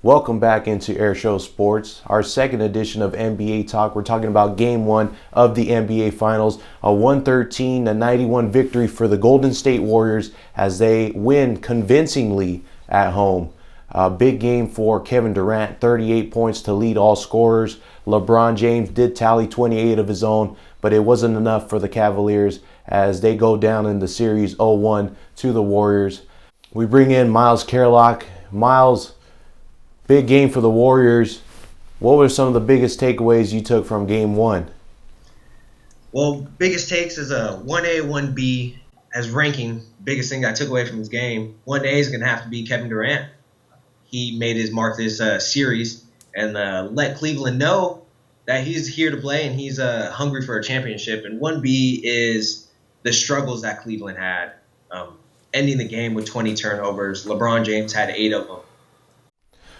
Welcome back into Air Show Sports, our second edition of NBA Talk. We're talking about Game 1 of the NBA Finals, a 113-91 victory for the Golden State Warriors as they win convincingly at home. A big game for Kevin Durant, 38 points to lead all scorers. LeBron James did tally 28 of his own, but it wasn't enough for the Cavaliers as they go down in the series 0-1 to the Warriors. We bring in Miles Kerlock. Miles, big game for the Warriors. What were some of the biggest takeaways you took from Game 1? Well, biggest takes is a 1A, 1B as ranking. Biggest thing I took away from this game. 1A is going to have to be Kevin Durant. He made his mark this series and let Cleveland know that he's here to play and he's hungry for a championship. And 1B is the struggles that Cleveland had, ending the game with 20 turnovers. LeBron James had 8 of them.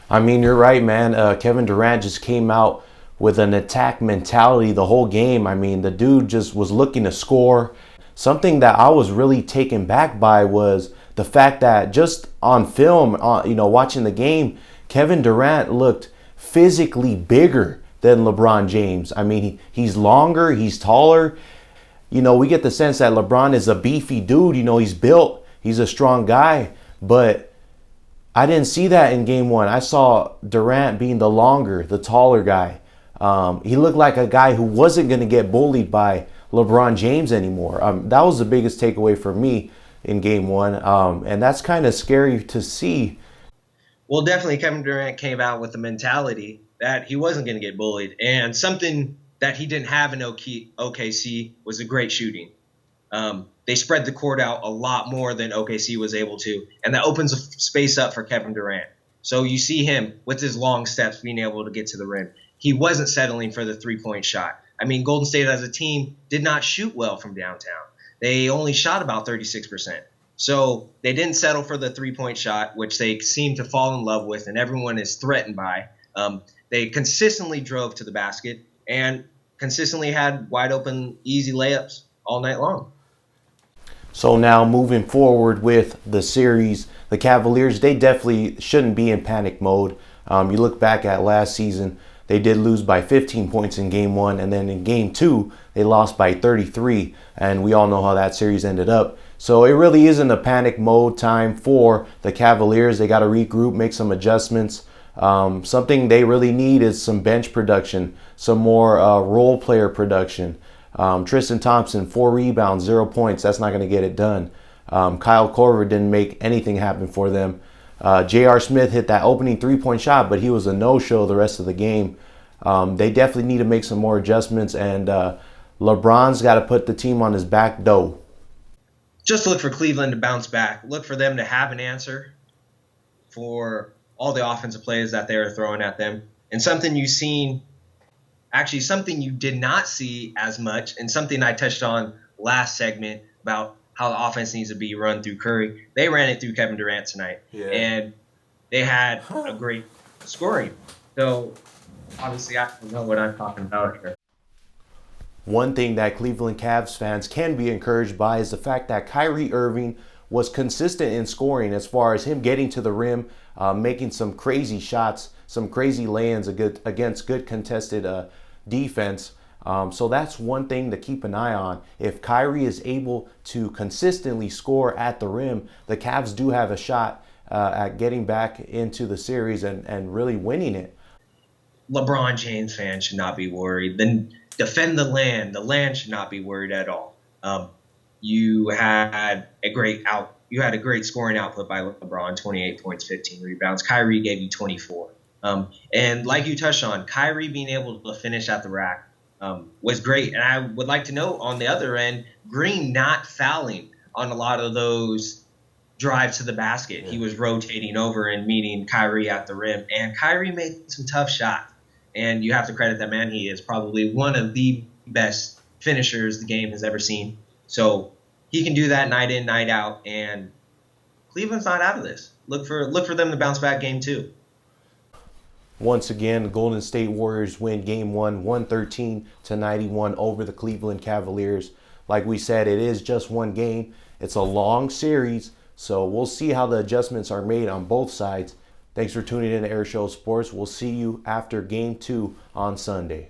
I mean, you're right, man. Kevin Durant just came out with an attack mentality the whole game. I mean, the dude just was looking to score. Something that I was really taken back by was the fact that just on film, watching the game, Kevin Durant looked physically bigger than LeBron James. I mean, he's longer, he's taller. We get the sense that LeBron is a beefy dude. He's built, he's a strong guy, but I didn't see that in Game 1. I saw Durant being the longer, the taller guy. He looked like a guy who wasn't going to get bullied by LeBron James anymore. That was the biggest takeaway for me in Game 1, and that's kind of scary to see. Well, definitely Kevin Durant came out with the mentality that he wasn't going to get bullied, and something that he didn't have in OKC was a great shooting. They spread the court out a lot more than OKC was able to, and that opens a space up for Kevin Durant. So you see him with his long steps being able to get to the rim. He wasn't settling for the three-point shot. I mean, Golden State as a team did not shoot well from downtown. They only shot about 36%. So they didn't settle for the three-point shot, which they seem to fall in love with and everyone is threatened by. They consistently drove to the basket and consistently had wide-open, easy layups all night long. So now moving forward with the series, the Cavaliers, they definitely shouldn't be in panic mode. You look back at last season, they did lose by 15 points in Game 1, and then in Game 2, they lost by 33, and we all know how that series ended up. So it really isn't a panic mode time for the Cavaliers. They got to regroup, make some adjustments. Something they really need is some bench production, some more role player production. Tristan Thompson, 4 rebounds, 0 points. That's not going to get it done. Kyle Korver didn't make anything happen for them. J.R. Smith hit that opening three-point shot, but he was a no-show the rest of the game. They definitely need to make some more adjustments, and LeBron's got to put the team on his back, though. Just look for Cleveland to bounce back. Look for them to have an answer for all the offensive plays that they are throwing at them. And something you've seen, actually something you did not see as much, and something I touched on last segment about how the offense needs to be run through Curry. They ran it through Kevin Durant tonight, and they had a great scoring. So, obviously, I don't know what I'm talking about here. One thing that Cleveland Cavs fans can be encouraged by is the fact that Kyrie Irving was consistent in scoring as far as him getting to the rim, making some crazy shots, some crazy lay-ins against good contested defense. So that's one thing to keep an eye on. If Kyrie is able to consistently score at the rim, the Cavs do have a shot at getting back into the series and really winning it. LeBron James fans should not be worried. Then defend the land. The land should not be worried at all. You had a great scoring output by LeBron, 28 points, 15 rebounds. Kyrie gave you 24. And like you touched on, Kyrie being able to finish at the rack was great. And I would like to note on the other end, Green not fouling on a lot of those drives to the basket. Yeah. He was rotating over and meeting Kyrie at the rim. And Kyrie made some tough shots. And you have to credit that man. He is probably one of the best finishers the game has ever seen. So he can do that night in, night out. And Cleveland's not out of this. Look for them to bounce back Game 2. Once again, the Golden State Warriors win Game 1, 113-91 over the Cleveland Cavaliers. Like we said, it is just one game. It's a long series, so we'll see how the adjustments are made on both sides. Thanks for tuning in to Air Show Sports. We'll see you after Game 2 on Sunday.